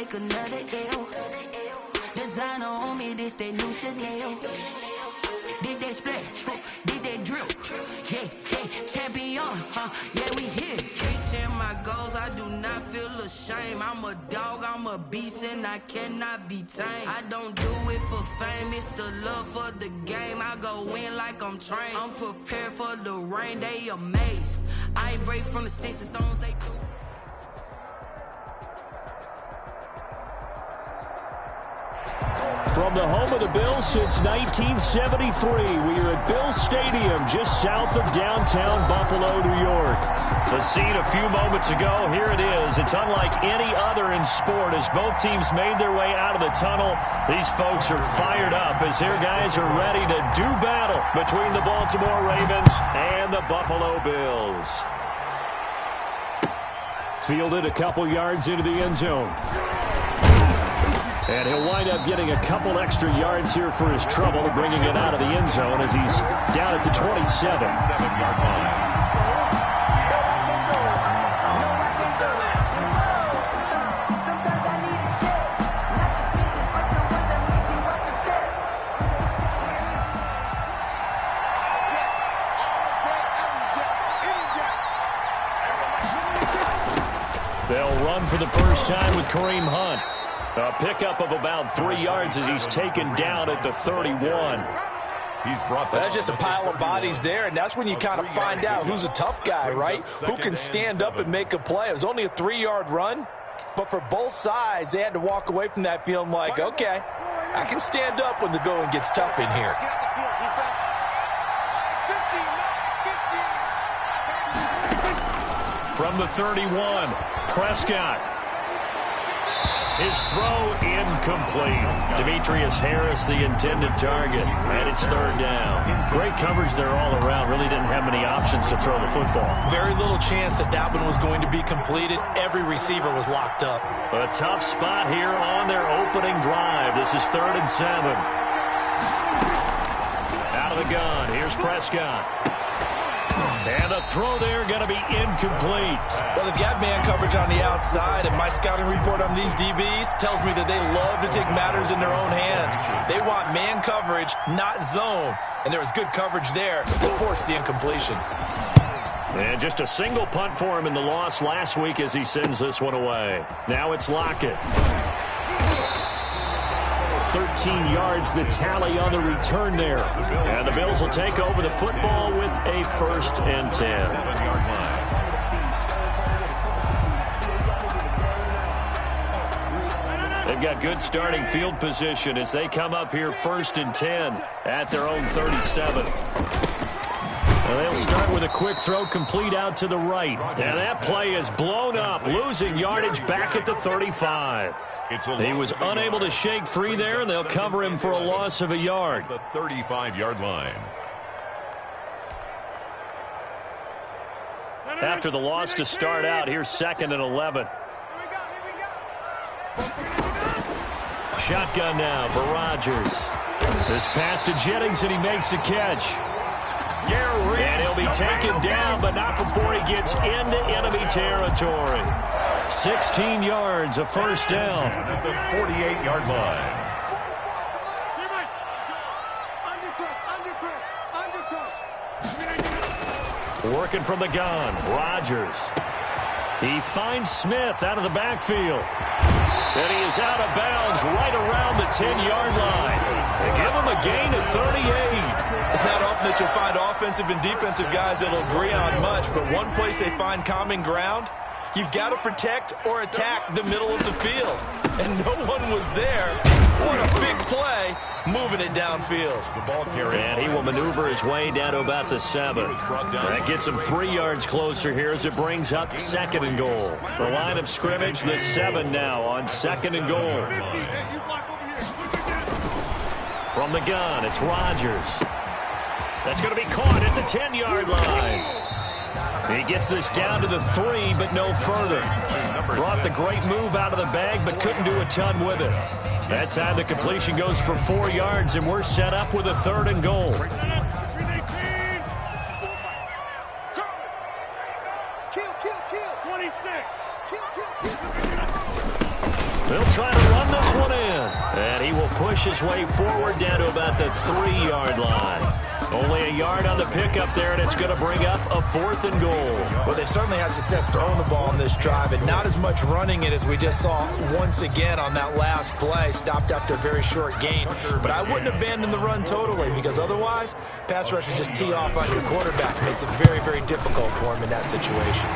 take another L. Designer on me, this that new Chanel. Did that splash, did that drip. Yeah, champion, yeah, we here. Reaching my goals, I do not feel ashamed. I'm a dog, I'm a beast, and I cannot be tamed. I don't do it for fame, it's the love for the game. I go in like I'm trained. I'm prepared for the rain, they amazed. I ain't break from the sticks and stones they threw. From the home of the Bills since 1973, we are at Bills Stadium, just south of downtown Buffalo, New York. The scene a few moments ago, here it is. It's unlike any other in sport as both teams made their way out of the tunnel. These folks are fired up as their guys are ready to do battle between the Baltimore Ravens and the Buffalo Bills. Fielded a couple yards into the end zone. And he'll wind up getting a couple extra yards here for his trouble, bringing it out of the end zone as he's down at the 27-yard line. They'll run for the first time with Kareem Hunt. A pickup of about 3 yards as he's taken down at the 31. That's just a pile of bodies there, and that's when you kind of find out who's a tough guy, right? Who can stand up and make a play. It was only a 3-yard run, but for both sides, they had to walk away from that feeling like, okay, I can stand up when the going gets tough in here. From the 31, Prescott. His throw incomplete. Demetrius Harris, the intended target, and it's third down. Great coverage there all around. Really didn't have many options to throw the football. Very little chance that one was going to be completed. Every receiver was locked up. A tough spot here on their opening drive. This is 3rd and 7. Out of the gun. Here's Prescott. And the throw there going to be incomplete. Well, they've got man coverage on the outside, and my scouting report on these DBs tells me that they love to take matters in their own hands. They want man coverage, not zone. And there was good coverage there that forced the incompletion. And just a single punt for him in the loss last week as he sends this one away. Now it's Lockett. 13 yards, the tally on the return there. And the Bills will take over the football with a 1st and 10. They've got good starting field position as they come up here 1st and 10 at their own 37. And they'll start with a quick throw complete out to the right. And that play is blown up, losing yardage back at the 35. He was unable to shake free there, and they'll cover him for a loss of a yard. The 35-yard line. After the loss to start out, here's 2nd and 11. Shotgun now for Rodgers. This pass to Jennings, and he makes the catch. And he'll be taken down, but not before he gets into enemy territory. 16 yards, a 1st down. At the 48-yard line. Working from the gun, Rodgers. He finds Smith out of the backfield. And he is out of bounds right around the 10-yard line. They give him a gain of 38. It's not often that you'll find offensive and defensive guys that'll agree on much, but one place they find common ground, you've got to protect or attack the middle of the field. And no one was there. What a big play, moving it downfield. The ball carrier. And he will maneuver his way down to about the 7. That gets him 3 yards closer here as it brings up 2nd and goal. The line of scrimmage, the 7 now on 2nd and goal. From the gun, it's Rodgers. That's going to be caught at the 10-yard line. He gets this down to the 3, but no further. Brought the great move out of the bag, but couldn't do a ton with it. That time the completion goes for 4 yards, and we're set up with a 3rd and goal. They'll try to run this one in. And he will push his way forward down to about the 3-yard line. Only a yard on the pickup there, and it's going to bring up a 4th and goal. Well, they certainly had success throwing the ball on this drive, and not as much running it as we just saw once again on that last play. Stopped after a very short gain. But I wouldn't abandon the run totally, because otherwise, pass rushers just tee off on your quarterback. It makes it very, very difficult for him in that situation.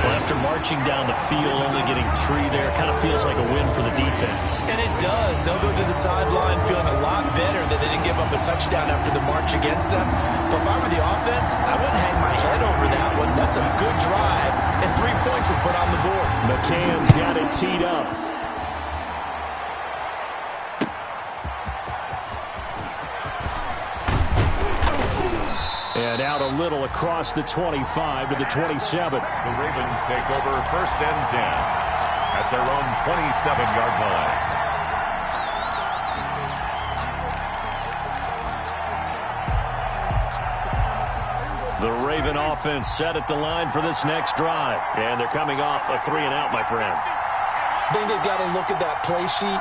Well, after marching down the field, only getting 3 there, kind of feels like a win for the defense. And it does. They'll go to the sideline feeling a lot better that they didn't give up a touchdown after the march against them. But if I were the offense, I wouldn't hang my head over that one. That's a good drive, and 3 points were put on the board. McCann's got it teed up. And out a little across the 25 to the 27. The Ravens take over 1st and 10 at their own 27-yard line. The Raven offense set at the line for this next drive. And they're coming off a 3-and-out, my friend. I think they've got to look at that play sheet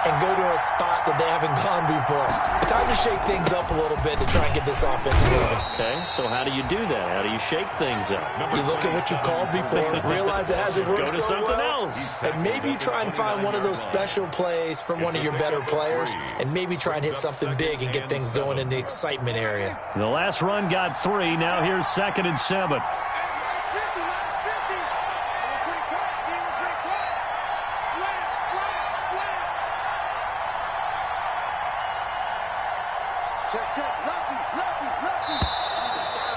and go to a spot that they haven't gone before. Time to shake things up a little bit to try and get this offense moving. Okay, so how do you do that? How do you shake things up? You look at what you called before, realize it hasn't worked Go to so something well, else. and maybe try and find one of those special plays from one of your better players, and maybe try and hit something big and get things going in the excitement area. The last run got 3. Now here's 2nd and 7.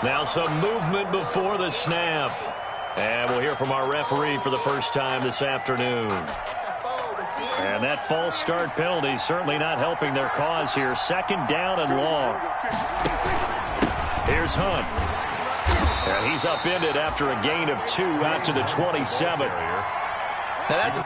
Now some movement before the snap. And we'll hear from our referee for the first time this afternoon. And that false start penalty certainly not helping their cause here. 2nd down and long. Here's Hunt. And he's upended after a gain of 2 out to the 27. Now that's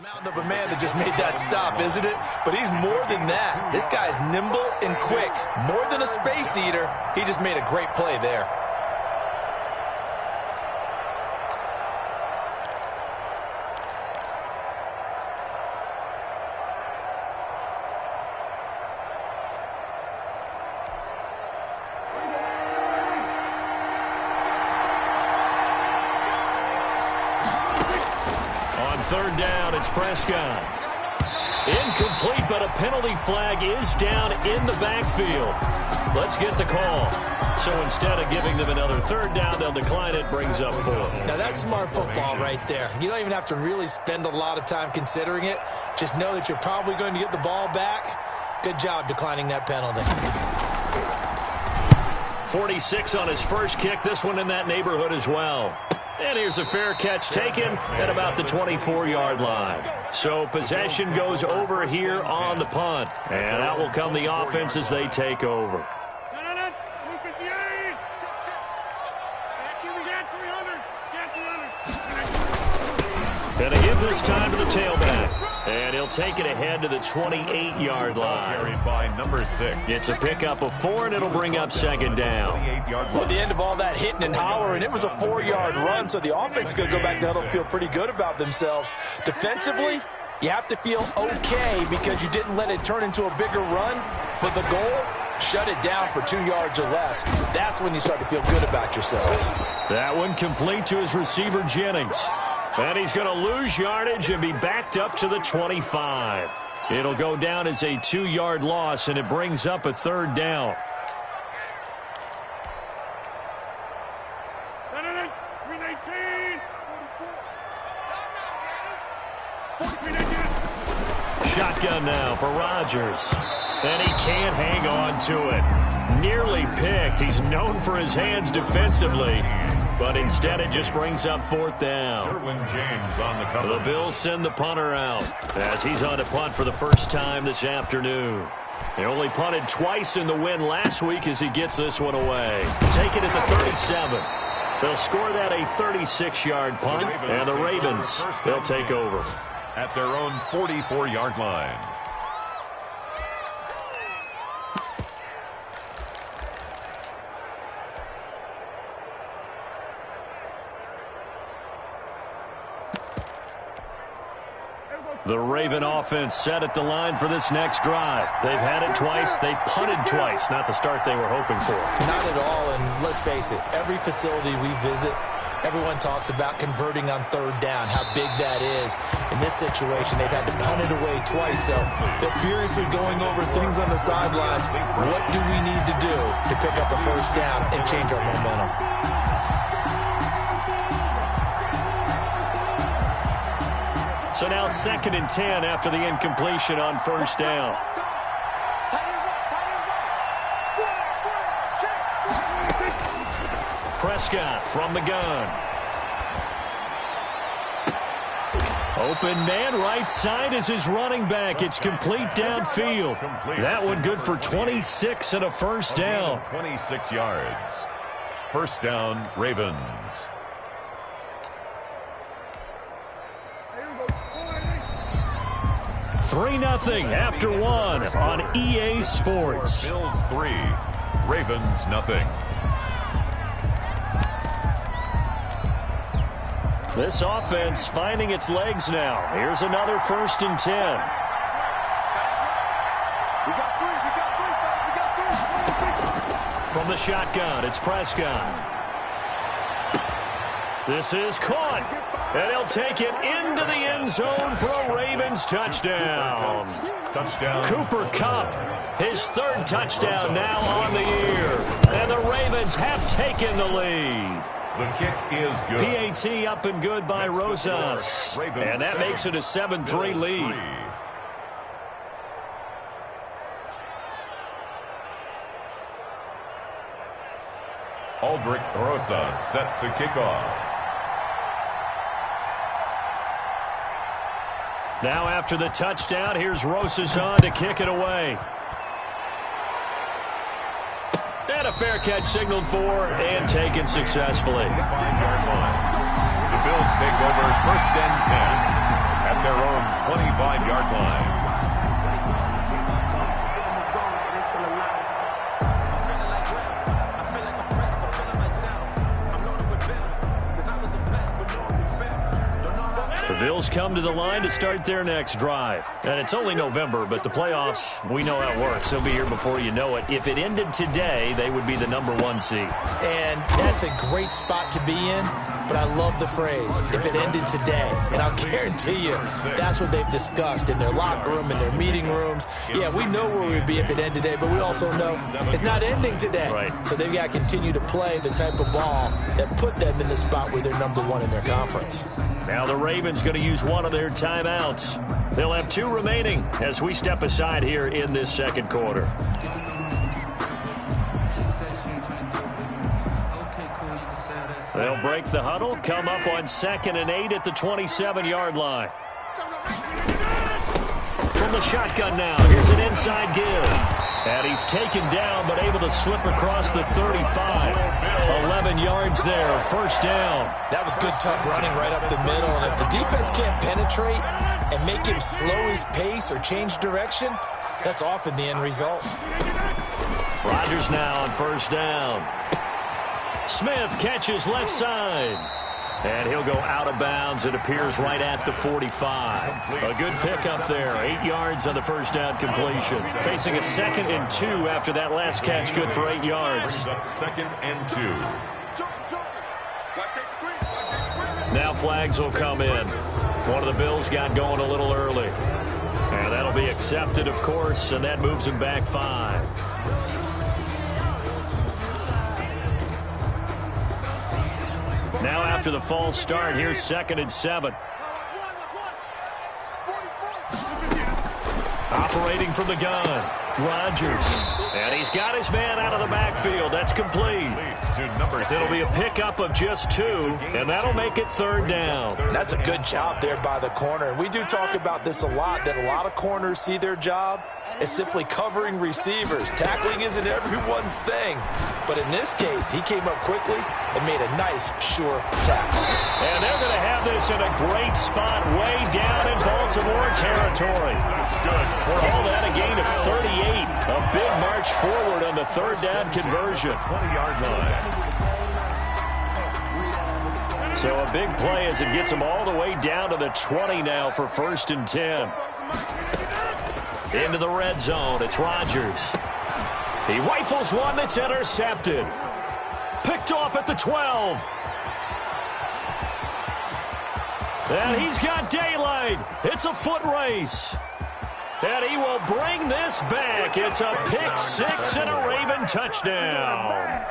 mountain of a man that just made that stop, isn't it? But he's more than that. This guy's nimble and quick. More than a space eater. He just made a great play there. On 3rd down, it's Prescott. Incomplete, but a penalty flag is down in the backfield. Let's get the call. So instead of giving them another 3rd down, they'll decline it, brings up 4. Now that's smart football right there. You don't even have to really spend a lot of time considering it. Just know that you're probably going to get the ball back. Good job declining that penalty. 46 on his first kick. This one in that neighborhood as well. And here's a fair catch taken at about the 24-yard line. So possession goes over here on the punt. And out will come the offense as they take over. And a give this time to the tailback. And he'll take it ahead to the 28-yard line. Carried by number 6. It's a pickup of 4, and it'll bring up 2nd down. Well, at the end of all that hitting and hollering, it was a 4-yard run, so the offense is going to go back to huddle and feel pretty good about themselves. Defensively, you have to feel okay because you didn't let it turn into a bigger run. But the goal, shut it down for 2 yards or less. That's when you start to feel good about yourselves. That one complete to his receiver, Jennings. And he's going to lose yardage and be backed up to the 25. It'll go down as a 2-yard loss, and it brings up a 3rd down. Shotgun now for Rodgers. And he can't hang on to it. Nearly picked. He's known for his hands defensively. But instead, it just brings up 4th down. James on the cover. The Bills send the punter out as he's on to punt for the first time this afternoon. He only punted twice in the win last week as he gets this one away. Take it at the 37. They'll score that a 36-yard punt, and the Ravens, they'll take over. At their own 44-yard line. The Raven offense set at the line for this next drive. They've had it twice. They've punted twice. Not the start they were hoping for. Not at all, and let's face it, every facility we visit, everyone talks about converting on third down, how big that is. In this situation, they've had to punt it away twice, so they're furiously going over things on the sidelines. What do we need to do to pick up a first down and change our momentum? So now 2nd and 10 after the incompletion on first down. Prescott from the gun. Open man right side is his running back. It's complete downfield. That one good for 26 and a first down. 26 yards. First down, Ravens. 3-0 after one on EA Sports. Bills 3, Ravens nothing. This offense finding its legs now. Here's another 1st and 10. From the shotgun, it's Prescott. This is caught, and he'll take it into the end zone for a Ravens touchdown. Cooper Kupp, his 3rd touchdown now on the year, and the Ravens have taken the lead. The kick is good. PAT up and good by Rosas, and that makes it a 7-3 lead. Aldrich Rosas set to kick off. Now after the touchdown, here's Rosas on to kick it away. And a fair catch signaled for and taken successfully. The 5-yard line. The Bills take over 1st and 10 at their own 25-yard line. The Bills come to the line to start their next drive. And it's only November, but the playoffs, we know how it works. They'll be here before you know it. If it ended today, they would be the #1 seed. And that's a great spot to be in, but I love the phrase, if it ended today. And I'll guarantee you, that's what they've discussed in their locker room, in their meeting rooms. Yeah, we know where we'd be if it ended today, but we also know it's not ending today. Right. So they've got to continue to play the type of ball that put them in the spot where they're #1 in their conference. Now the Ravens going to use one of their timeouts. They'll have 2 remaining as we step aside here in this 2nd quarter. They'll break the huddle, come up on 2nd and 8 at the 27-yard line. From the shotgun now, here's an inside give. And he's taken down, but able to slip across the 35. 11 yards there, first down. That was good, tough running right up the middle. And if the defense can't penetrate and make him slow his pace or change direction, that's often the end result. Rodgers now on first down. Smith catches left side. And he'll go out of bounds. It appears right at the 45. A good pickup there. 8 yards on the first down completion. Facing a 2nd and 2 after that last catch. Good for 8 yards. 2nd and 2. Now flags will come in. One of the Bills got going a little early. And that'll be accepted, of course, and that moves him back 5. Now after the false start, here's 2nd and 7. Operating from the gun, Rodgers. And he's got his man out of the backfield. That's complete. It'll be a pickup of just 2, and that'll make it 3rd down. That's a good job there by the corner. And we do talk about this a lot, that a lot of corners see their job is simply covering receivers. Tackling isn't everyone's thing. But in this case, he came up quickly and made a nice, sure tackle. And they're going to have this in a great spot way down in Baltimore territory. That's good. Call that a gain of 38. A big march forward on the third down conversion. 20-yard line. So a big play as it gets them all the way down to the 20 now for 1st and 10. Into the red zone. It's Rodgers. He rifles one that's intercepted. Picked off at the 12. And he's got daylight. It's a foot race. And he will bring this back. It's a pick six and a Raven touchdown.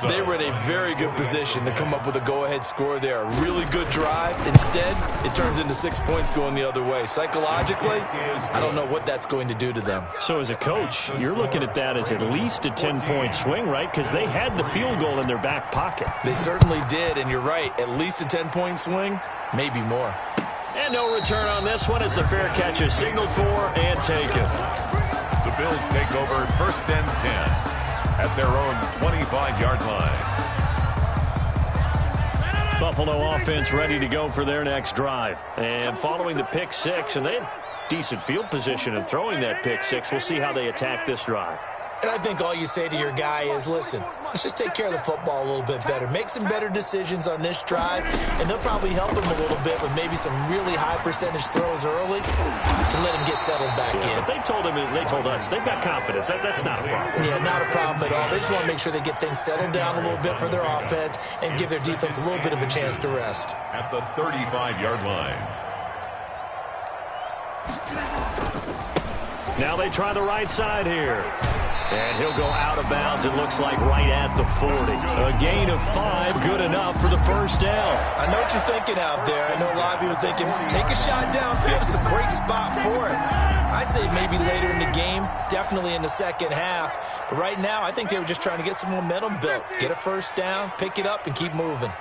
They were in a very good position to come up with a go-ahead score there. A really good drive. Instead, it turns into 6 points going the other way. Psychologically, I don't know what that's going to do to them. So as a coach, you're looking at that as at least a 10-point swing, right? Because they had the field goal in their back pocket. They certainly did, and you're right. At least a 10-point swing, maybe more. And no return on this one as the fair catch is signaled for and taken. The Bills take over 1st and 10. At their own 25-yard line. Buffalo offense ready to go for their next drive. And following the pick six, and they had decent field position in throwing that pick six. We'll see how they attack this drive. And I think all you say to your guy is, listen, let's just take care of the football a little bit better. Make some better decisions on this drive, and they'll probably help him a little bit with maybe some really high percentage throws early to let him get settled back in. But they told us, they've got confidence. That's not a problem. Yeah, not a problem at all. They just want to make sure they get things settled down a little bit for their offense and give their defense a little bit of a chance to rest. At the 35-yard line. Now they try the right side here. And he'll go out of bounds, it looks like right at the 40. A gain of 5, good enough for the first down. I know what you're thinking out there. I know a lot of you are thinking, take a shot downfield. It's a great spot for it. I'd say maybe later in the game, definitely in the second half. But right now, I think they were just trying to get some momentum built. Get a first down, pick it up, and keep moving.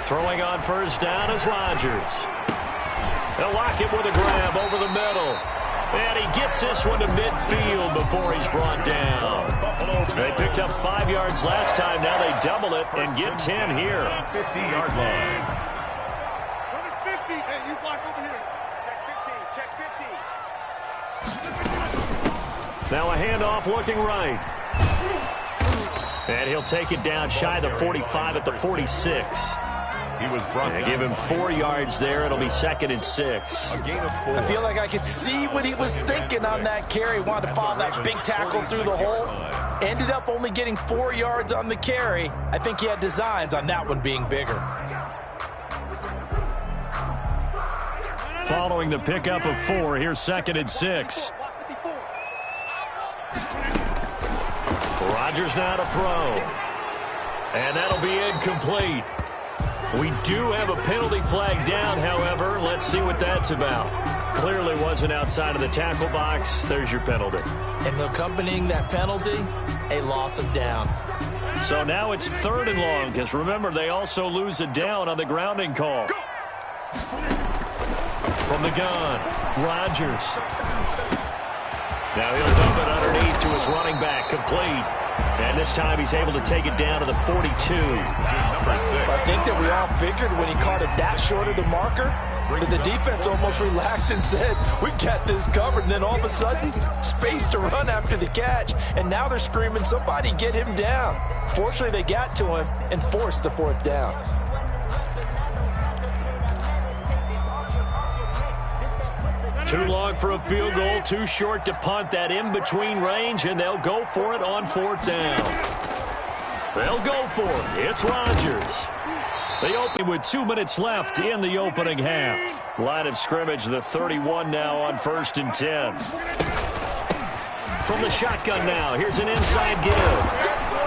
Throwing on first down is Rodgers. They'll lock it with a grab over the middle. And he gets this one to midfield before he's brought down. They picked up 5 yards last time. Now they double it and get 10 here. 50-yard line. Hey, you block over here. Check 15. Now a handoff looking right. And he'll take it down shy of the 45 at the 46. He was brought down. Give him 4 yards there. It'll be 2nd and 6. A gain of 4. I feel like I could see what he was thinking on that carry. Wanted to follow that big tackle through the hole. Ended up only getting 4 yards on the carry. I think he had designs on that one being bigger. Following the pickup of 4, here's 2nd and 6. Rodgers now to throw. And that'll be incomplete. We do have a penalty flag down, however. Let's see what that's about. Clearly wasn't outside of the tackle box. There's your penalty. And accompanying that penalty, a loss of down. So now it's 3rd and long, because remember, they also lose a down on the grounding call. From the gun, Rodgers. Now he'll dump it underneath to his running back, complete. And this time he's able to take it down to the 42. I think that we all figured when he caught it that short of the marker that the defense almost relaxed and said, we got this covered. And then all of a sudden, space to run after the catch. And now they're screaming, somebody get him down. Fortunately, they got to him and forced the 4th down. Too long for a field goal, too short to punt. That in-between range, and they'll go for it on 4th down. They'll go for it. It's Rodgers. They open with 2 minutes left in the opening half. Line of scrimmage, the 31 now on 1st and 10. From the shotgun now, here's an inside give.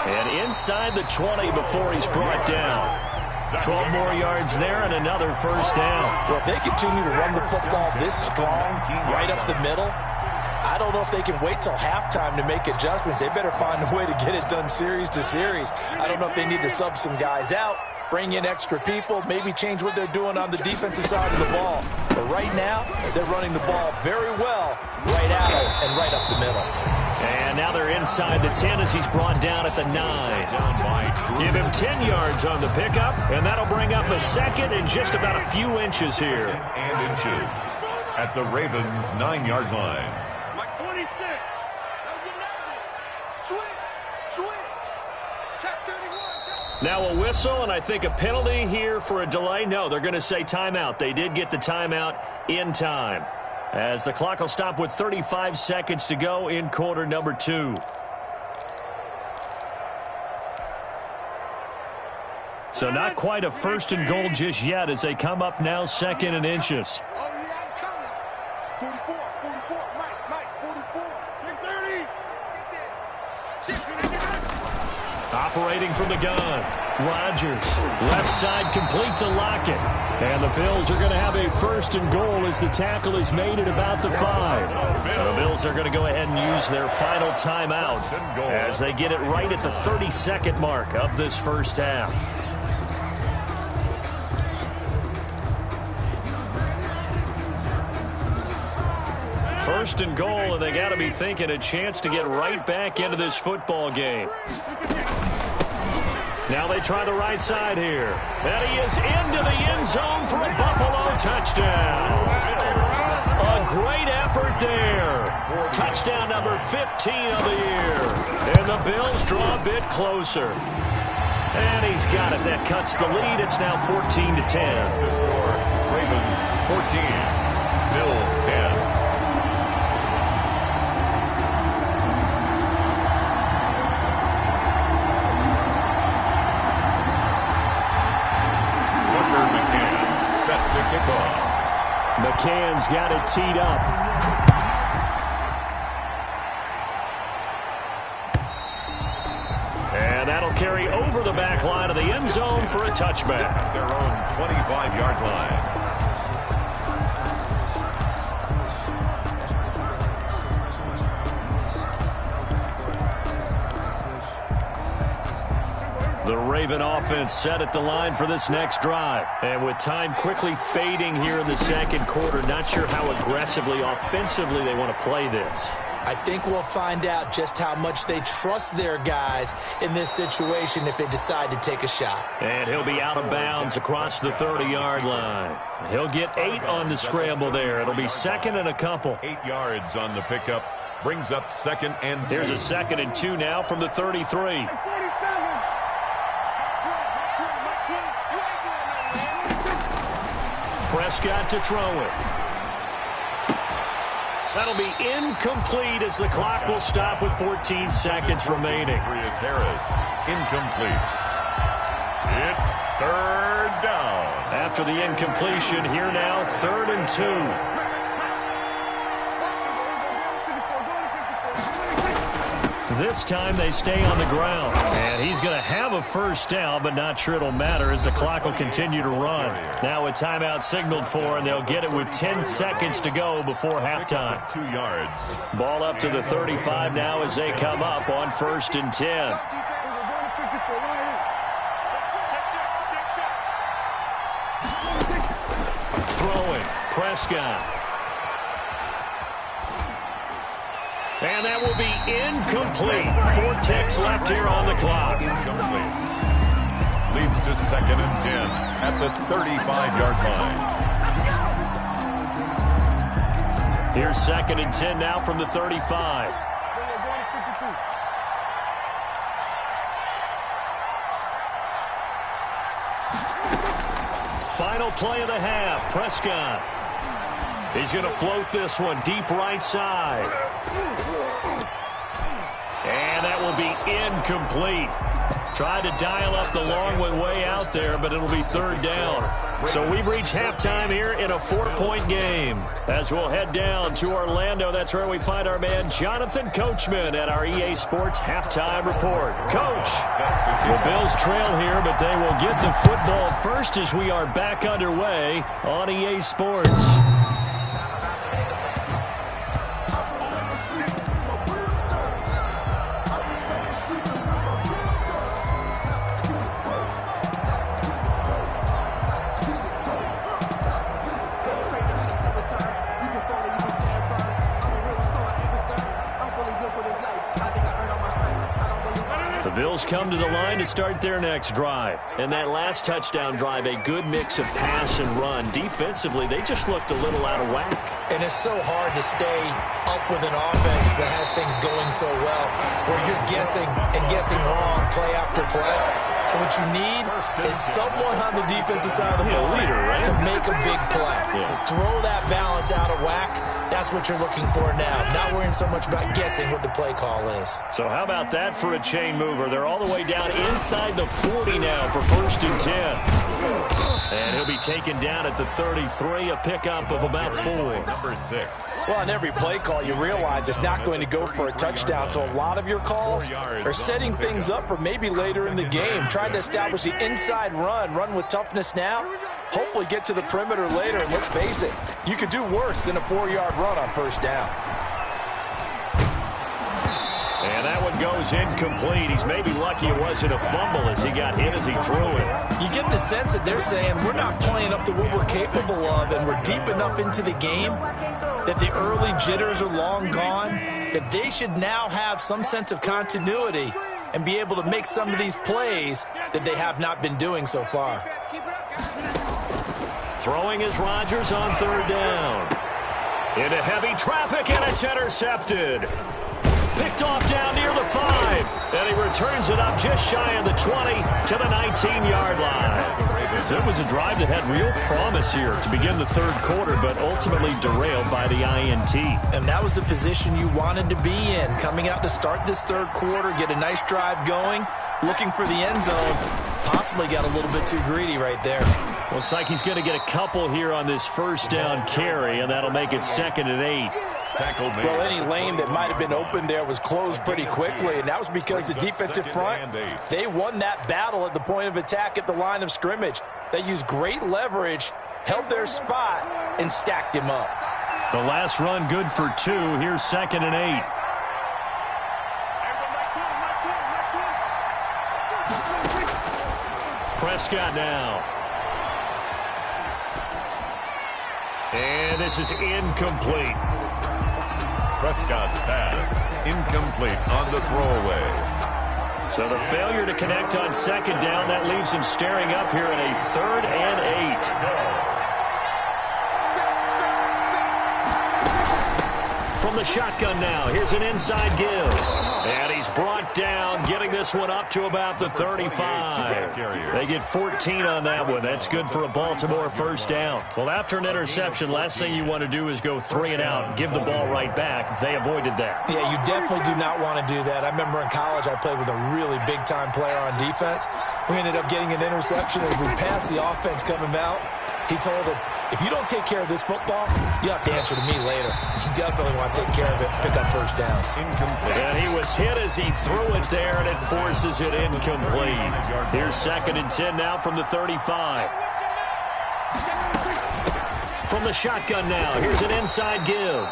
And inside the 20 before he's brought down. 12 more yards there and another first down. Well, if they continue to run the football this strong, right up the middle, I don't know if they can wait till halftime to make adjustments. They better find a way to get it done series to series. I don't know if they need to sub some guys out, bring in extra people, maybe change what they're doing on the defensive side of the ball. But right now, they're running the ball very well right out and right up the middle. And now they're inside the 10 as he's brought down at the 9. Give him 10 yards on the pickup, and that'll bring up a second and just about a few inches here. And inches at the Ravens' 9-yard line. Like 26. Don't get nervous. Switch. Check 31. Now a whistle, and I think a penalty here for a delay. No, they're going to say timeout. They did get the timeout in time, as the clock will stop with 35 seconds to go in quarter number 2. So not quite a first and goal just yet as they come up now second and inches. Oh, yeah, I'm coming. 44. Mike, 44. Check 30. Get this. Operating from the gun, Rodgers, left side complete to Lockett. And the Bills are going to have a first and goal as the tackle is made at about the 5. So the Bills are going to go ahead and use their final timeout as they get it right at the 32nd mark of this first half. First and goal, and they got to be thinking a chance to get right back into this football game. Now they try the right side here. And he is into the end zone for a Buffalo touchdown. A great effort there. Touchdown number 15 of the year. And the Bills draw a bit closer. And he's got it. That cuts the lead. It's now 14-10. The score, Ravens 14, Bills 10. McCann's got it teed up. And that'll carry over the back line of the end zone for a touchback. At their own 25-yard line. The Raven offense set at the line for this next drive. And with time quickly fading here in the second quarter, not sure how aggressively, offensively they want to play this. I think we'll find out just how much they trust their guys in this situation if they decide to take a shot. And he'll be out of bounds across the 30-yard line. He'll get 8 on the scramble there. It'll be second and a couple. 8 yards on the pickup. Brings up second and 2. Here's a second and 2 now from the 33. Prescott to throw it. That'll be incomplete as the clock will stop with 14 seconds remaining. Harris, incomplete. It's third down. After the incompletion, here now, 3rd and 2. This time they stay on the ground. And he's going to have a first down, but not sure it'll matter as the clock will continue to run. Now a timeout signaled for, and they'll get it with 10 seconds to go before halftime. 2 yards. Ball up to the 35 now as they come up on 1st and 10. Throwing, Prescott. And that will be incomplete. 4 ticks left here on the clock. Leads to 2nd and 10 at the 35-yard line. Here's 2nd and 10 now from the 35. Final play of the half. Prescott. He's going to float this one deep right side. And that will be incomplete. Tried to dial up the long one way out there, but it'll be 3rd down. So we've reached halftime here in a 4-point game. As we'll head down to Orlando, that's where we find our man Jonathan Coachman at our EA Sports Halftime Report. Coach, the Bills trail here, but they will get the football first as we are back underway on EA Sports. The Bills come to the line to start their next drive. And that last touchdown drive, a good mix of pass and run. Defensively, they just looked a little out of whack. And it's so hard to stay up with an offense that has things going so well, where you're guessing and guessing wrong play after play. So what you need is someone on the defensive side of the ball to make a big play. Throw that balance out of whack. That's what you're looking for now. Not worrying so much about guessing what the play call is. So how about that for a chain mover? They're all the way down inside the 40 now for 1st and 10. And he'll be taken down at the 33, a pickup of about 4. Number 6. Well, on every play call, you realize it's not going to go for a touchdown. So a lot of your calls are setting things up for maybe later in the game. Trying to establish the inside run with toughness now. Hopefully get to the perimeter later. And let's face it, you could do worse than a 4-yard run on 1st down. And that one goes incomplete. He's maybe lucky it wasn't a fumble as he got hit as he threw it. You get the sense that they're saying we're not playing up to what we're capable of, and we're deep enough into the game that the early jitters are long gone, that they should now have some sense of continuity and be able to make some of these plays that they have not been doing so far. Throwing is Rodgers on 3rd down. Into heavy traffic, and it's intercepted. Picked off down near the 5. And he returns it up just shy of the 20 to the 19-yard line. So it was a drive that had real promise here to begin the 3rd quarter, but ultimately derailed by the INT. And that was the position you wanted to be in. Coming out to start this 3rd quarter, get a nice drive going, looking for the end zone. Possibly got a little bit too greedy right there. Looks like he's going to get a couple here on this 1st down carry, and that'll make it 2nd and 8. Well, any lane that might have been open there was closed pretty quickly, and that was because the defensive front, they won that battle at the point of attack at the line of scrimmage. They used great leverage, held their spot, and stacked him up. The last run good for 2. Here's 2nd and 8. Prescott now. And this is incomplete. Prescott's pass incomplete on the throwaway. So the failure to connect on 2nd down, that leaves him staring up here at a 3rd and 8. From the shotgun now, here's an inside give. And he's brought down, getting this one up to about the 35. They get 14 on that one. That's good for a Baltimore 1st down. Well, after an interception, last thing you want to do is go 3 and out and give the ball right back. They avoided that. Yeah, you definitely do not want to do that. I remember in college I played with a really big-time player on defense. We ended up getting an interception as we passed the offense coming out. He told him, if you don't take care of this football, you have to answer to me later. You definitely want to take care of it, pick up 1st downs. And he was hit as he threw it there, and it forces it incomplete. Here's 2nd and 10 now from the 35. From the shotgun now, here's an inside give.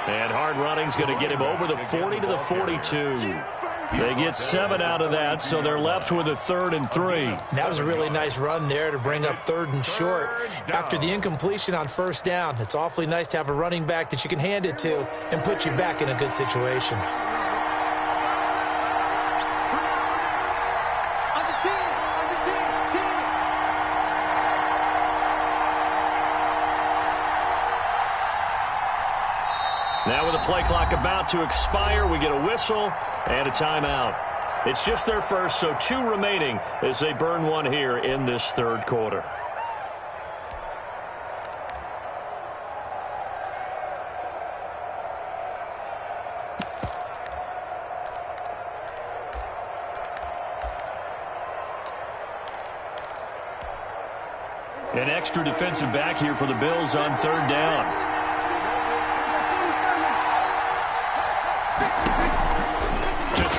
And hard running's going to get him over the 40 to the 42. They get 7 out of that, so they're left with a 3rd and 3. That was a really nice run there to bring up 3rd and short. After the incompletion on 1st down, it's awfully nice to have a running back that you can hand it to and put you back in a good situation. Now with the play clock about to expire, we get a whistle and a timeout. It's just their first, so 2 remaining as they burn one here in this 3rd quarter. An extra defensive back here for the Bills on 3rd down.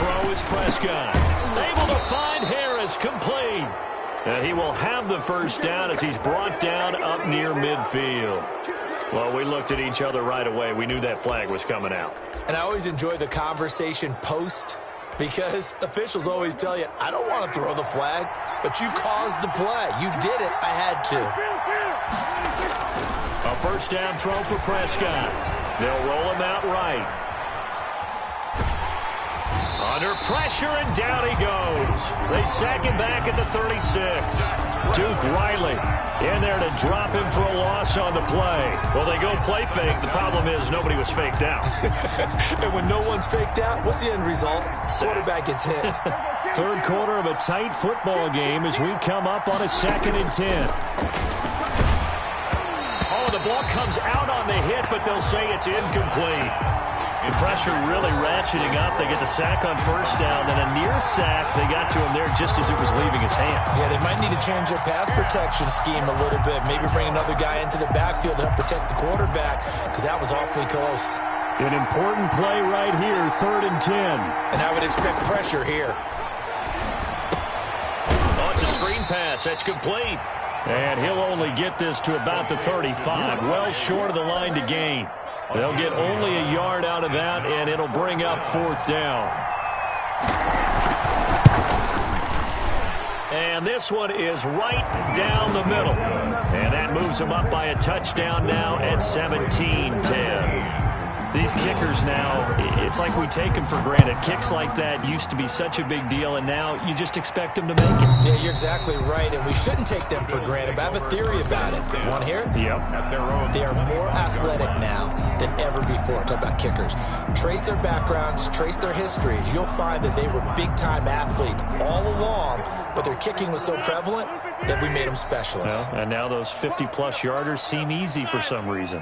Throw is Prescott. Able to find Harris, complete. And he will have the 1st down as he's brought down up near midfield. Well, we looked at each other right away. We knew that flag was coming out. And I always enjoy the conversation post because officials always tell you, I don't want to throw the flag, but you caused the play. You did it. I had to. A 1st down throw for Prescott. They'll roll him out right. Under pressure, and down he goes. They sack him back at the 36. Duke Riley in there to drop him for a loss on the play. Well, they go play fake. The problem is nobody was faked out. And when no one's faked out, what's the end result? Quarterback gets hit. Third quarter of a tight football game as we come up on a 2nd and 10. Oh, the ball comes out on the hit, but they'll say it's incomplete. And pressure really ratcheting up. They get the sack on first down, then a near sack. They got to him there just as it was leaving his hand. Yeah, they might need to change their pass protection scheme a little bit. Maybe bring another guy into the backfield to help protect the quarterback, because that was awfully close. An important play right here, 3rd and 10. And I would expect pressure here. Oh, it's a screen pass. That's complete. And he'll only get this to about the 35, well short of the line to gain. They'll get only a yard out of that, and it'll bring up 4th down. And this one is right down the middle. And that moves them up by a touchdown now at 17-10. These kickers now, it's like we take them for granted. Kicks like that used to be such a big deal, and now you just expect them to make it. Yeah, you're exactly right, and we shouldn't take them for granted, but I have a theory about it. You want to hear it? Yep. They are more athletic now than ever before. Talk about kickers. Trace their backgrounds, trace their histories. You'll find that they were big-time athletes all along, but their kicking was so prevalent that we made them specialists. Well, and now those 50-plus yarders seem easy for some reason.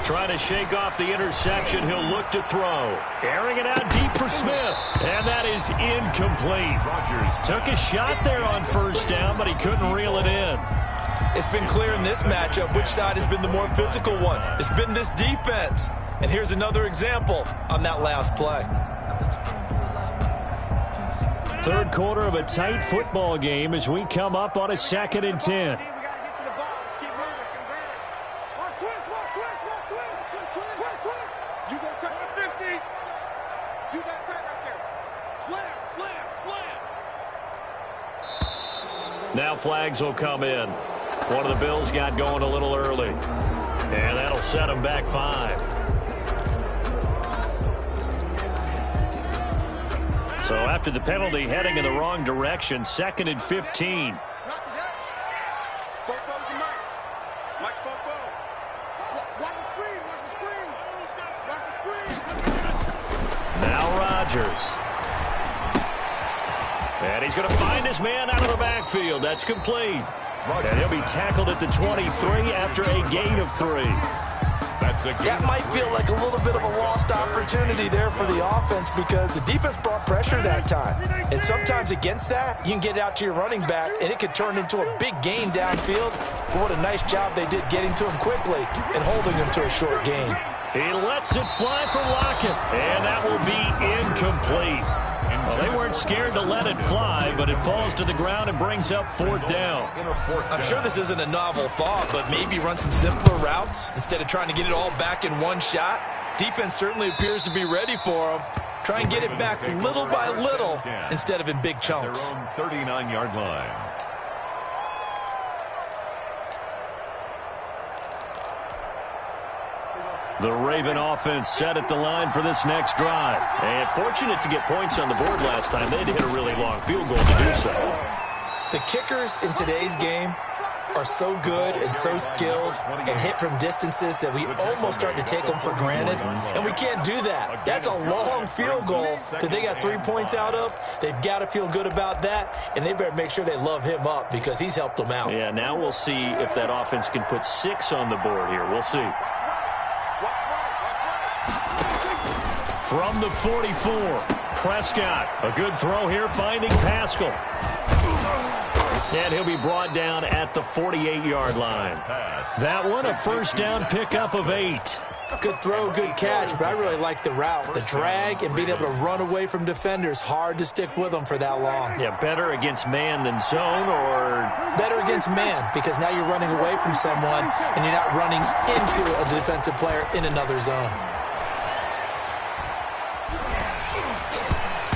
Trying to shake off the interception. He'll look to throw. Airing it out deep for Smith. And that is incomplete. Rodgers took a shot there on first down, but he couldn't reel it in. It's been clear in this matchup which side has been the more physical one. It's been this defense. And here's another example on that last play. Third quarter of a tight football game as we come up on a 2nd and 10. Now flags will come in. One of the Bills got going a little early. And that'll set them back 5. So after the penalty, heading in the wrong direction, 2nd and 15. Now Rodgers. And he's going to find his man out of the backfield. That's complete. And he'll be tackled at the 23 after a gain of 3. That might feel like a little bit of a lost opportunity there for the offense because the defense brought pressure that time. And sometimes against that, you can get out to your running back, and it could turn into a big gain downfield. But what a nice job they did getting to him quickly and holding him to a short gain. He lets it fly for Lockett, and that will be incomplete. Well, they weren't scared to let it fly, but it falls to the ground and brings up 4th down. I'm sure this isn't a novel thought, but maybe run some simpler routes instead of trying to get it all back in one shot. Defense certainly appears to be ready for them. Try and get it back little by little instead of in big chunks. 39-yard line. The Raven offense set at the line for this next drive. And fortunate to get points on the board last time. They had to hit a really long field goal to do so. The kickers in today's game are so good and so skilled and hit from distances that we almost start to take them for granted. And we can't do that. That's a long field goal that they got 3 points out of. They've got to feel good about that, and they better make sure they love him up because he's helped them out. Yeah, now we'll see if that offense can put 6 on the board here. We'll see. From the 44, Prescott. A good throw here, finding Pascal. And he'll be brought down at the 48-yard line. That one, a first down pickup of 8. Good throw, good catch, but I really like the route. The drag and being able to run away from defenders, hard to stick with them for that long. Yeah, better against man than zone, or? Better against man, because now you're running away from someone and you're not running into a defensive player in another zone.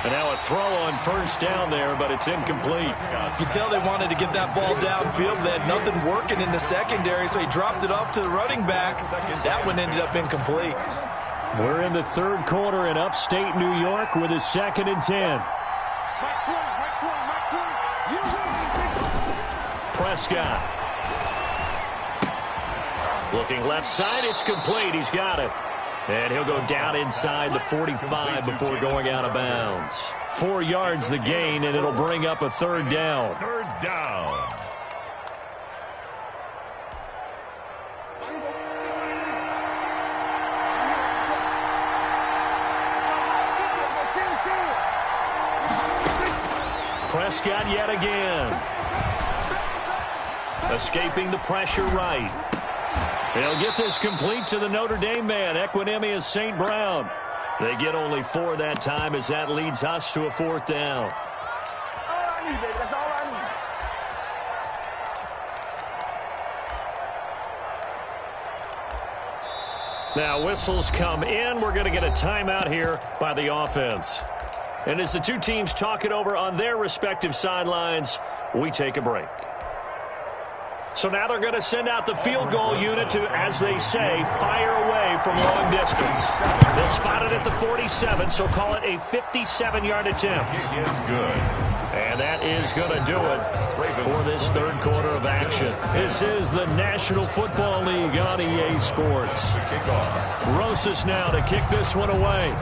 And now a throw on first down there, but it's incomplete. You can tell they wanted to get that ball downfield. They had nothing working in the secondary, so he dropped it off to the running back. That one ended up incomplete. We're in the third quarter in upstate New York with a 2nd and 10. Prescott. Looking left side, it's complete. He's got it. And he'll go down inside the 45 before going out of bounds. 4 yards the gain, and it'll bring up a 3rd down. 3rd down. Prescott yet again. Escaping the pressure right. They'll get this complete to the Notre Dame man, Equinemius St. Brown. They get only 4 that time as that leads us to a 4th down. All I need, baby. That's all I need. Now whistles come in. We're going to get a timeout here by the offense. And as the two teams talk it over on their respective sidelines, we take a break. So now they're going to send out the field goal unit to, as they say, fire away from long distance. They'll spot it at the 47, so call it a 57-yard attempt. It is good. And that is going to do it for this third quarter of action. This is the National Football League on EA Sports. Rosas now to kick this one away.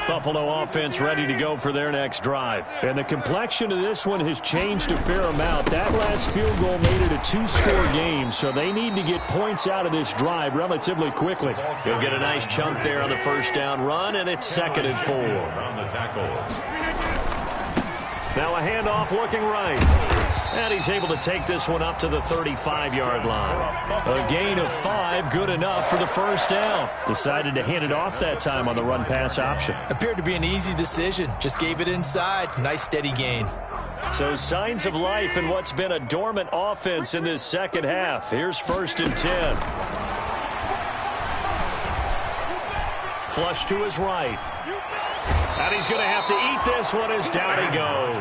Buffalo offense ready to go for their next drive. And the complexion of this one has changed a fair amount. That last field goal made it a 2-score game, so they need to get points out of this drive relatively quickly. He'll get a nice chunk there on the first down run, and it's 2nd and 4. On the tackle. Now a handoff looking right. And he's able to take this one up to the 35-yard line. A gain of 5, good enough for the first down. Decided to hand it off that time on the run-pass option. Appeared to be an easy decision. Just gave it inside. Nice steady gain. So signs of life in what's been a dormant offense in this second half. Here's 1st and 10. Flush to his right. And he's going to have to eat this one as down he goes.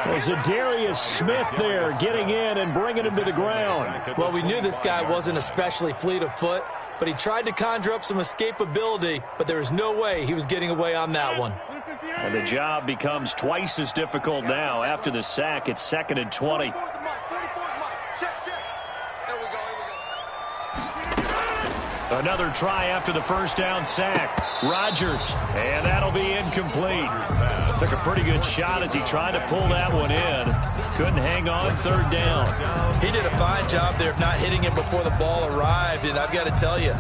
There's a Darius Smith there getting in and bringing him to the ground. Well, we knew this guy wasn't especially fleet of foot, but he tried to conjure up some escapability, but there was no way he was getting away on that one. And the job becomes twice as difficult now. After the sack, it's 2nd and 20. Another try after the first down sack. Rodgers, and that'll be incomplete. Took a pretty good shot as he tried to pull that one in. Couldn't hang on, 3rd down. He did a fine job there of not hitting him before the ball arrived, and I've got to tell you,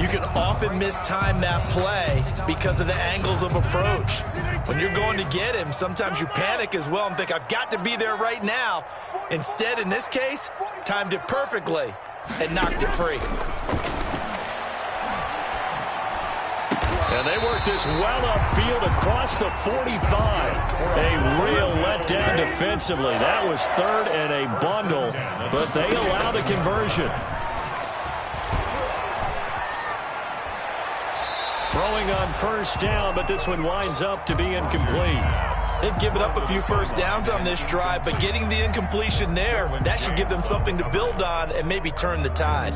you can often mistime that play because of the angles of approach. When you're going to get him, sometimes you panic as well and think, I've got to be there right now. Instead, in this case, timed it perfectly and knocked it free. And they work this well upfield across the 45. A real letdown defensively. That was 3rd and a bundle, but they allow the conversion. Throwing on first down, but this one winds up to be incomplete. They've given up a few first downs on this drive, but getting the incompletion there, that should give them something to build on and maybe turn the tide.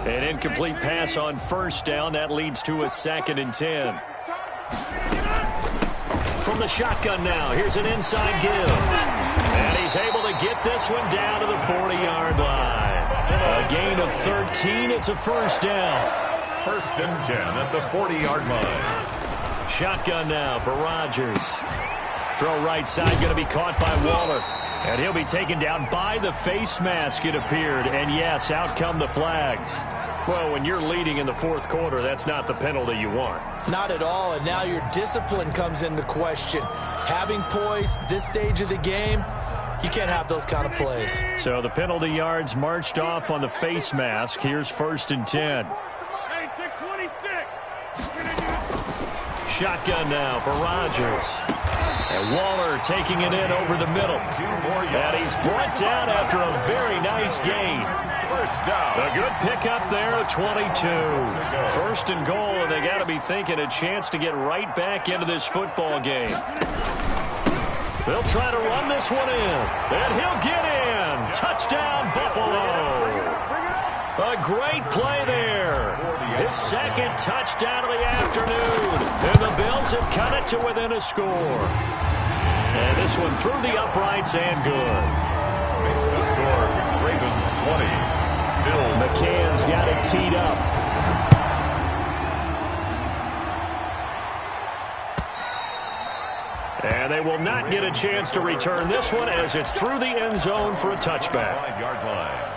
An incomplete pass on first down. That leads to a 2nd and 10. From the shotgun now, here's an inside give. And he's able to get this one down to the 40-yard line. A gain of 13. It's a first down. 1st and 10 at the 40-yard line. Shotgun now for Rodgers. Throw right side, going to be caught by Waller. And he'll be taken down by the face mask, it appeared. And, yes, out come the flags. Well, when you're leading in the 4th quarter, that's not the penalty you want. Not at all, and now your discipline comes into question. Having poise this stage of the game, you can't have those kind of plays. So the penalty yards marched off on the face mask. Here's 1st and 10. Hey, 626. Shotgun now for Rodgers. And Waller taking it in over the middle. And he's brought down after a very nice gain. First down. A good pickup there at 22. First and goal, and they got to be thinking a chance to get right back into this football game. They'll try to run this one in. And he'll get in. Touchdown, Buffalo. A great play there. His second touchdown of the afternoon. And the Bills have cut it to within a score. And this one through the uprights and good. Makes the score Ravens 20. Bills. McCann's got it teed up. And they will not get a chance to return this one as it's through the end zone for a touchback. 5-yard line.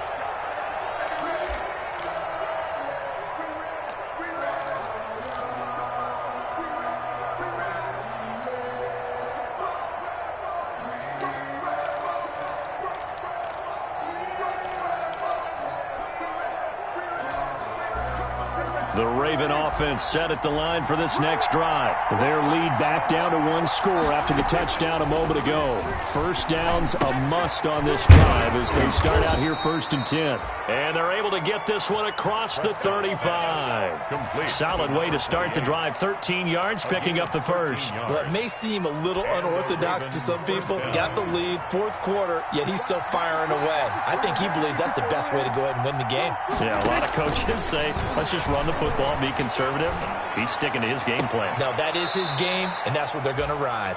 The Raven offense set at the line for this next drive. Their lead back down to one score after the touchdown a moment ago. First down's a must on this drive as they start out here 1st and 10. And they're able to get this one across the 35. Complete. Solid way to start the drive. 13 yards, picking up the first. Well, it may seem a little unorthodox to some people. Got the lead, 4th quarter, yet he's still firing away. I think he believes that's the best way to go ahead and win the game. Yeah, a lot of coaches say, let's just run the football, be conservative. He's sticking to his game plan. No, that is his game, and that's what they're going to ride.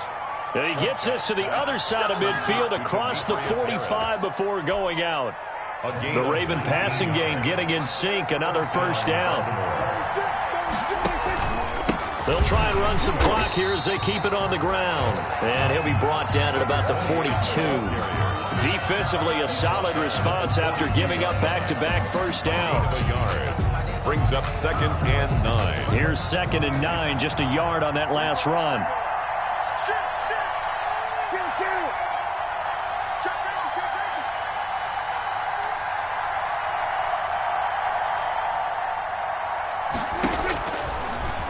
And he gets us to the other side of midfield across the 45 before going out. The Raven passing game getting in sync. Another first down. They'll try and run some clock here as they keep it on the ground. And he'll be brought down at about the 42. Defensively, a solid response after giving up back-to-back first downs. Brings up 2nd and 9. Here's 2nd and 9, just a yard on that last run.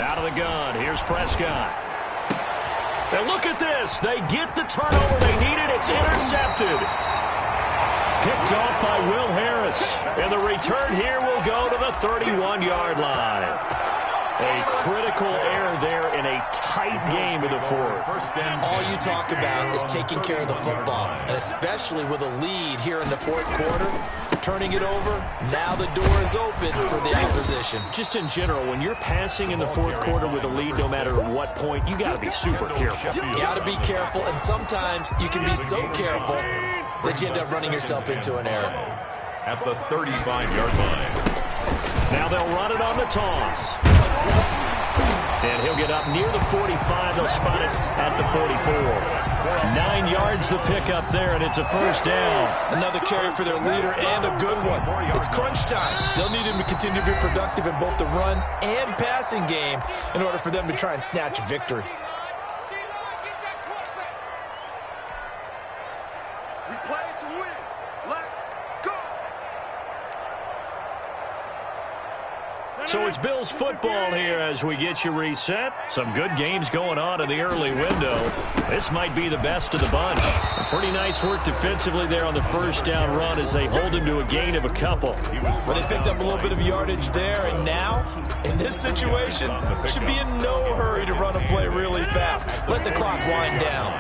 Out of the gun, here's Prescott. And look at this. They get the turnover they needed. It's intercepted. Picked off by Will Harris. And the return here will go to the 31-yard line. A critical error there in a tight game of the 4th. All you talk about is taking care of the football, and especially with a lead here in the 4th quarter, turning it over, now the door is open for the opposition. Just in general, when you're passing in the 4th quarter with a lead, no matter what point, you got to be super careful. Got to be careful, and sometimes you can be so careful that you end up running yourself into an error. At the 35-yard line. Now they'll run it on the toss. And he'll get up near the 45. They'll spot it at the 44. 9 yards the pickup there, and it's a first down. Another carry for their leader and a good one. It's crunch time. They'll need him to continue to be productive in both the run and passing game in order for them to try and snatch a victory. We play to win. Let's go. So it's Bills football here as we get you reset. Some good games going on in the early window. This might be the best of the bunch. Pretty nice work defensively there on the first down run as they hold him to a gain of a couple. Well, they picked up a little bit of yardage there, and now, in this situation, should be in no hurry to run a play really fast. Let the clock wind down.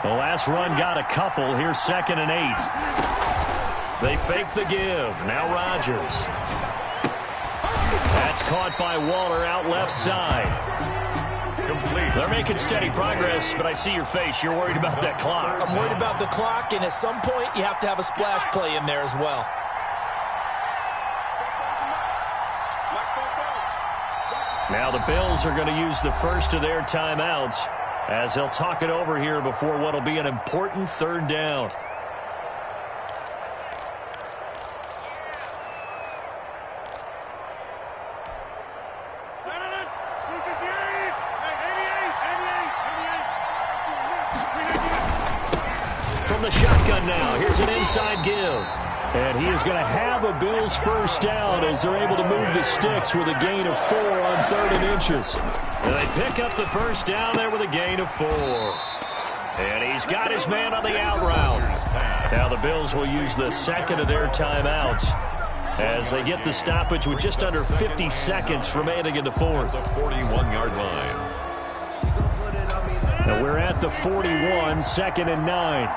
The last run got a couple. Here's 2nd and 8. They fake the give. Now Rodgers. That's caught by Waller out left side. Complete. They're making steady progress, but I see your face. You're worried about that clock. I'm worried about the clock, and at some point, you have to have a splash play in there as well. Now the Bills are going to use the first of their timeouts as they'll talk it over here before what will be an important 3rd down. From the shotgun now, here's an inside give. And he is going to have a Bills first down as they're able to move the sticks with a gain of 4 on 3rd and inches. And they pick up the first down there with a gain of 4. And he's got his man on the out route. Now the Bills will use the second of their timeouts as they get the stoppage with just under 50 seconds remaining in the fourth. The 41-yard line. Now we're at the 41, 2nd and 9.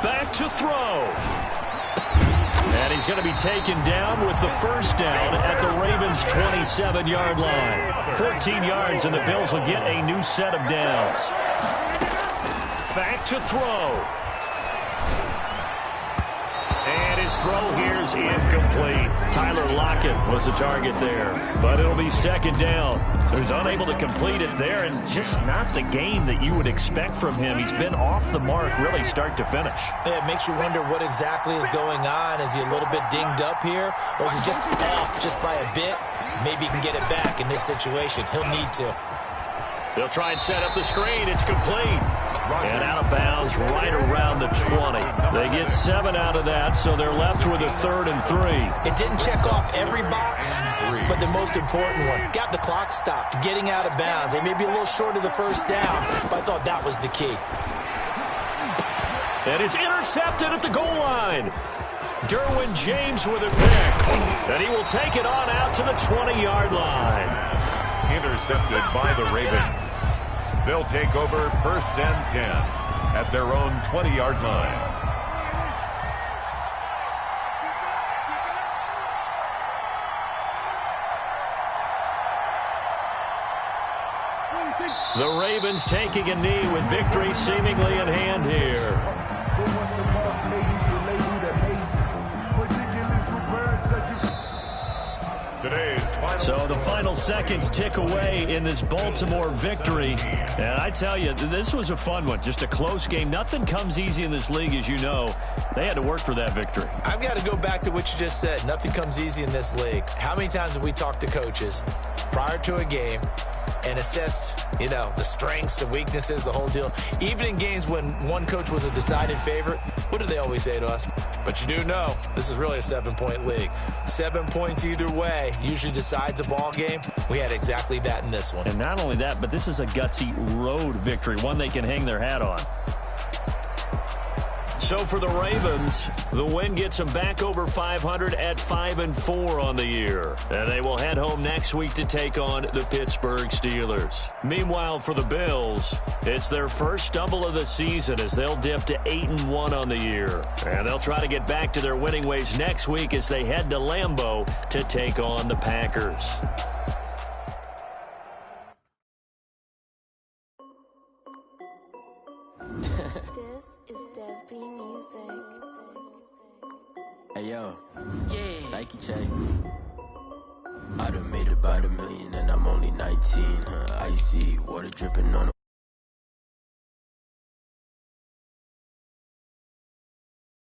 Back to throw. And he's going to be taken down with the first down at the Ravens' 27-yard line. 14 yards, and the Bills will get a new set of downs. Back to throw. And his throw here is incomplete. Tyler Lockett was the target there, but it'll be 2nd down. So he's unable to complete it there, and just not the game that you would expect from him. He's been off the mark really start to finish. Yeah, it makes you wonder what exactly is going on. Is he a little bit dinged up here, or is he just off just by a bit? Maybe he can get it back in this situation. He'll need to. They'll try and set up the screen. It's complete. And out of bounds right around the 20. They get 7 out of that, so they're left with a 3rd and 3. It didn't check off every box, but the most important one. Got the clock stopped, getting out of bounds. They may be a little short of the first down, but I thought that was the key. And it's intercepted at the goal line. Derwin James with a pick. And he will take it on out to the 20-yard line. Intercepted by the Ravens. They'll take over 1st and 10 at their own 20-yard line. The Ravens taking a knee with victory seemingly in hand here. So the final seconds tick away in this Baltimore victory. And I tell you, this was a fun one. Just a close game. Nothing comes easy in this league, as you know. They had to work for that victory. I've got to go back to what you just said. Nothing comes easy in this league. How many times have we talked to coaches prior to a game and assessed, the strengths, the weaknesses, the whole deal? Even in games when one coach was a decided favorite, what do they always say to us? But you do know this is really a 7-point league. 7 points either way usually decides a ball game. We had exactly that in this one. And not only that, but this is a gutsy road victory, one they can hang their hat on. So for the Ravens, the win gets them back over 500 at 5-4 on the year. And they will head home next week to take on the Pittsburgh Steelers. Meanwhile, for the Bills, it's their first stumble of the season as they'll dip to 8-1 on the year. And they'll try to get back to their winning ways next week as they head to Lambeau to take on the Packers. Hey yo, yeah, Nike J. I done made about $1 million and I'm only 19. Icy water dripping on.